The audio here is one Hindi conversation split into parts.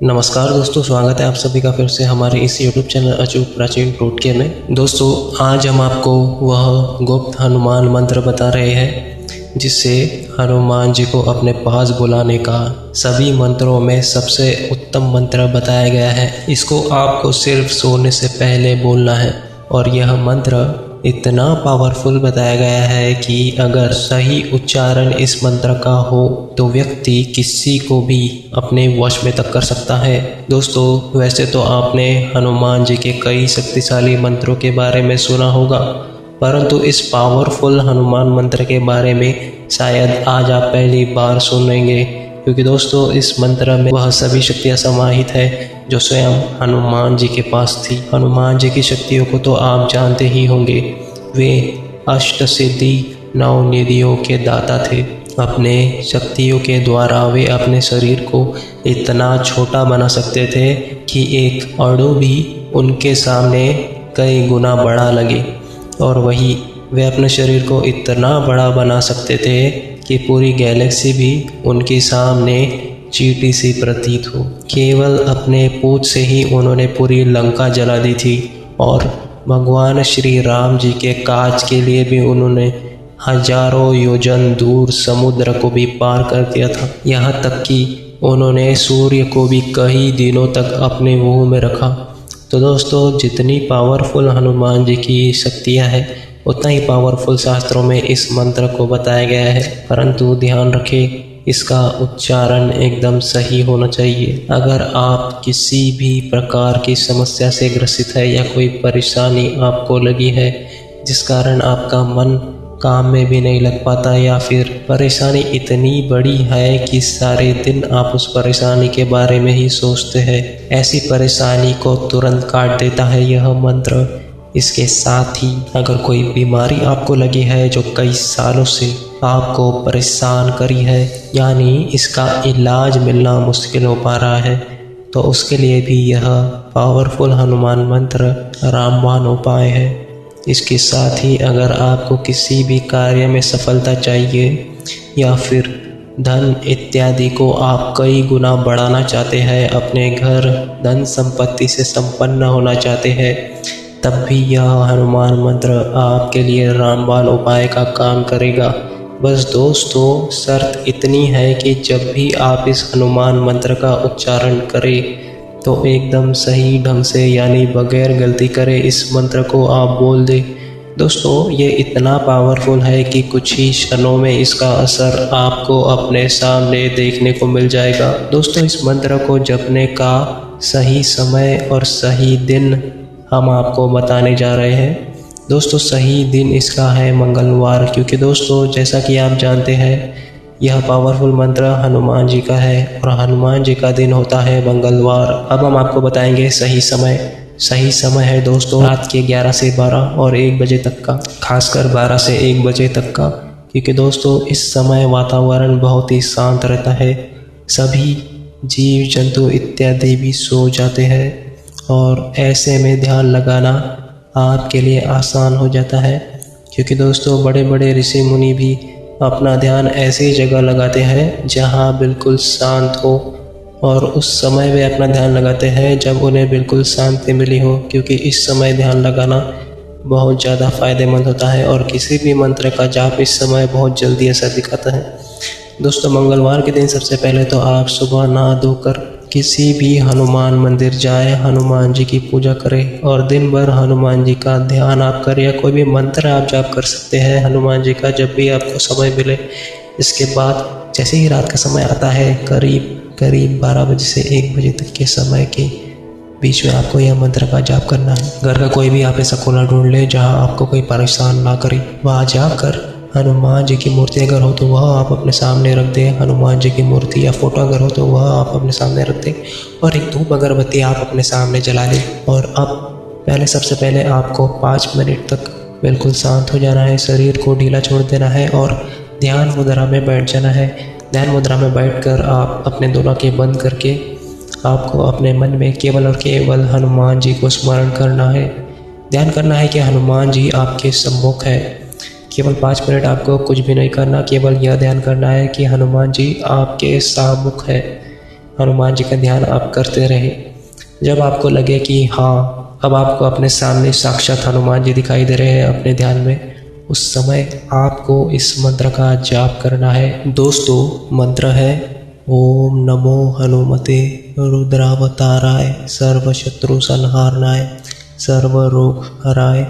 नमस्कार दोस्तों, स्वागत है आप सभी का फिर से हमारे इस YouTube चैनल अचूक प्राचीन टोटके में। दोस्तों, आज हम आपको वह गुप्त हनुमान मंत्र बता रहे हैं जिससे हनुमान जी को अपने पास बुलाने का सभी मंत्रों में सबसे उत्तम मंत्र बताया गया है। इसको आपको सिर्फ सोने से पहले बोलना है और यह मंत्र इतना पावरफुल बताया गया है कि अगर सही उच्चारण इस मंत्र का हो तो व्यक्ति किसी को भी अपने वश में तक कर सकता है। दोस्तों, वैसे तो आपने हनुमान जी के कई शक्तिशाली मंत्रों के बारे में सुना होगा, परंतु इस पावरफुल हनुमान मंत्र के बारे में शायद आज आप पहली बार सुनेंगे, क्योंकि दोस्तों इस मंत्र में वह सभी शक्तियाँ समाहित है जो स्वयं हनुमान जी के पास थी। हनुमान जी की शक्तियों को तो आप जानते ही होंगे, वे अष्ट सिद्धि नौ निधियों के दाता थे। अपने शक्तियों के द्वारा वे अपने शरीर को इतना छोटा बना सकते थे कि एक अणु भी उनके सामने कई गुना बड़ा लगे, और वही वे अपने शरीर को इतना बड़ा बना सकते थे कि पूरी गैलेक्सी भी उनके सामने चींटी सी प्रतीत हो। केवल अपने पूछ से ही उन्होंने पूरी लंका जला दी थी, और भगवान श्री राम जी के काज के लिए भी उन्होंने हजारों योजन दूर समुद्र को भी पार कर दिया था। यहाँ तक कि उन्होंने सूर्य को भी कई दिनों तक अपने मुंह में रखा। तो दोस्तों, जितनी पावरफुल हनुमान जी की शक्तियाँ हैं, उतना ही पावरफुल शास्त्रों में इस मंत्र को बताया गया है। परंतु ध्यान रखें, इसका उच्चारण एकदम सही होना चाहिए। अगर आप किसी भी प्रकार की समस्या से ग्रसित है या कोई परेशानी आपको लगी है जिस कारण आपका मन काम में भी नहीं लग पाता, या फिर परेशानी इतनी बड़ी है कि सारे दिन आप उस परेशानी के बारे में ही सोचते हैं, ऐसी परेशानी को तुरंत काट देता है यह मंत्र। इसके साथ ही अगर कोई बीमारी आपको लगी है जो कई सालों से आपको परेशान करी है, यानी इसका इलाज मिलना मुश्किल हो पा रहा है, तो उसके लिए भी यह पावरफुल हनुमान मंत्र रामबाण उपाय है। इसके साथ ही अगर आपको किसी भी कार्य में सफलता चाहिए या फिर धन इत्यादि को आप कई गुना बढ़ाना चाहते हैं, अपने घर धन संपत्ति से संपन्न होना चाहते हैं, तब भी यह हनुमान मंत्र आपके लिए रामबाण उपाय का काम करेगा। बस दोस्तों, शर्त इतनी है कि जब भी आप इस हनुमान मंत्र का उच्चारण करें तो एकदम सही ढंग से, यानी बगैर गलती करे इस मंत्र को आप बोल दें। दोस्तों, ये इतना पावरफुल है कि कुछ ही क्षणों में इसका असर आपको अपने सामने देखने को मिल जाएगा। दोस्तों, इस मंत्र को जपने का सही समय और सही दिन हम आपको बताने जा रहे हैं। दोस्तों, सही दिन इसका है मंगलवार, क्योंकि दोस्तों जैसा कि आप जानते हैं यह पावरफुल मंत्र हनुमान जी का है और हनुमान जी का दिन होता है मंगलवार। अब हम आपको बताएंगे सही समय। सही समय है दोस्तों रात के 11 से 12 और 1 बजे तक का, खासकर 12 से 1 बजे तक का, क्योंकि दोस्तों इस समय वातावरण बहुत ही शांत रहता है, सभी जीव जंतु इत्यादि भी सो जाते हैं और ऐसे में ध्यान लगाना आपके लिए आसान हो जाता है, क्योंकि दोस्तों बड़े बड़े ऋषि मुनि भी अपना ध्यान ऐसी जगह लगाते हैं जहां बिल्कुल शांत हो, और उस समय वे अपना ध्यान लगाते हैं जब उन्हें बिल्कुल शांति मिली हो, क्योंकि इस समय ध्यान लगाना बहुत ज़्यादा फ़ायदेमंद होता है और किसी भी मंत्र का जाप इस समय बहुत जल्दी असर दिखाता है। दोस्तों, मंगलवार के दिन सबसे पहले तो आप सुबह नहा धोकर किसी भी हनुमान मंदिर जाए, हनुमान जी की पूजा करें और दिन भर हनुमान जी का ध्यान आप करें, या कोई भी मंत्र आप जाप कर सकते हैं हनुमान जी का जब भी आपको समय मिले। इसके बाद जैसे ही रात का समय आता है, करीब 12 बजे से 1 बजे तक के समय के बीच में आपको यह मंत्र का जाप करना है। घर का कोई भी आप ऐसा कोना ढूंढ ले जहाँ आपको कोई परेशान ना करे, वहाँ जाकर हनुमान जी की मूर्ति अगर हो तो वह आप अपने सामने रख दें, हनुमान जी की मूर्ति या फोटो अगर हो तो वह आप अपने सामने रख दें, और एक धूप अगरबत्ती आप अपने सामने जला लें। और अब सबसे पहले आपको 5 मिनट तक बिल्कुल शांत हो जाना है, शरीर को ढीला छोड़ देना है और ध्यान मुद्रा में बैठ जाना है। ध्यान मुद्रा में बैठकर आप अपने दोनों आंखें बंद करके आपको अपने मन में केवल और केवल हनुमान जी को स्मरण करना है। ध्यान करना है कि हनुमान जी आपके सम्मुख है। केवल 5 मिनट आपको कुछ भी नहीं करना, केवल यह ध्यान करना है कि हनुमान जी आपके सम्मुख है। हनुमान जी का ध्यान आप करते रहे। जब आपको लगे कि हाँ, अब आपको अपने सामने साक्षात हनुमान जी दिखाई दे रहे हैं अपने ध्यान में, उस समय आपको इस मंत्र का जाप करना है। दोस्तों, मंत्र है ओम नमो हनुमते रुद्रावताराय सर्वशत्रु संहारणाय सर्व रोग हराय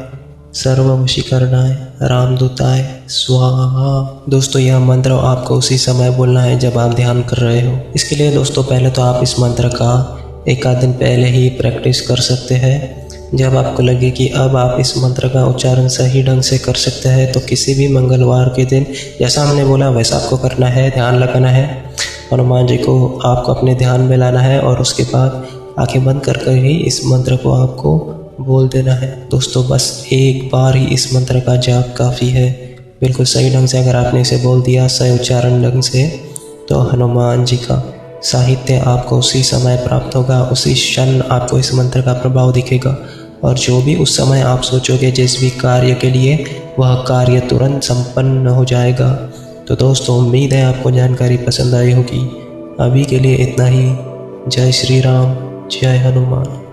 सर्ववशीकरणाय रामदूताय स्वाहा। दोस्तों, यह मंत्र आपको उसी समय बोलना है जब आप ध्यान कर रहे हो। इसके लिए दोस्तों पहले तो आप इस मंत्र का एक आध दिन पहले ही प्रैक्टिस कर सकते हैं। जब आपको लगे कि अब आप इस मंत्र का उच्चारण सही ढंग से कर सकते हैं तो किसी भी मंगलवार के दिन जैसा हमने बोला वैसा आपको करना है, ध्यान लगाना है, हनुमान जी को आपको अपने ध्यान में लाना है और उसके बाद आंखें बंद कर कर ही इस मंत्र को आपको बोल देना है। दोस्तों, बस एक बार ही इस मंत्र का जाप काफ़ी है। बिल्कुल सही ढंग से अगर आपने इसे बोल दिया, सही उच्चारण ढंग से, तो हनुमान जी का साहित्य आपको उसी समय प्राप्त होगा, उसी क्षण आपको इस मंत्र का प्रभाव दिखेगा और जो भी उस समय आप सोचोगे जिस भी कार्य के लिए, वह कार्य तुरंत संपन्न हो जाएगा। तो दोस्तों, उम्मीद है आपको जानकारी पसंद आई होगी। अभी के लिए इतना ही। जय श्री राम, जय हनुमान।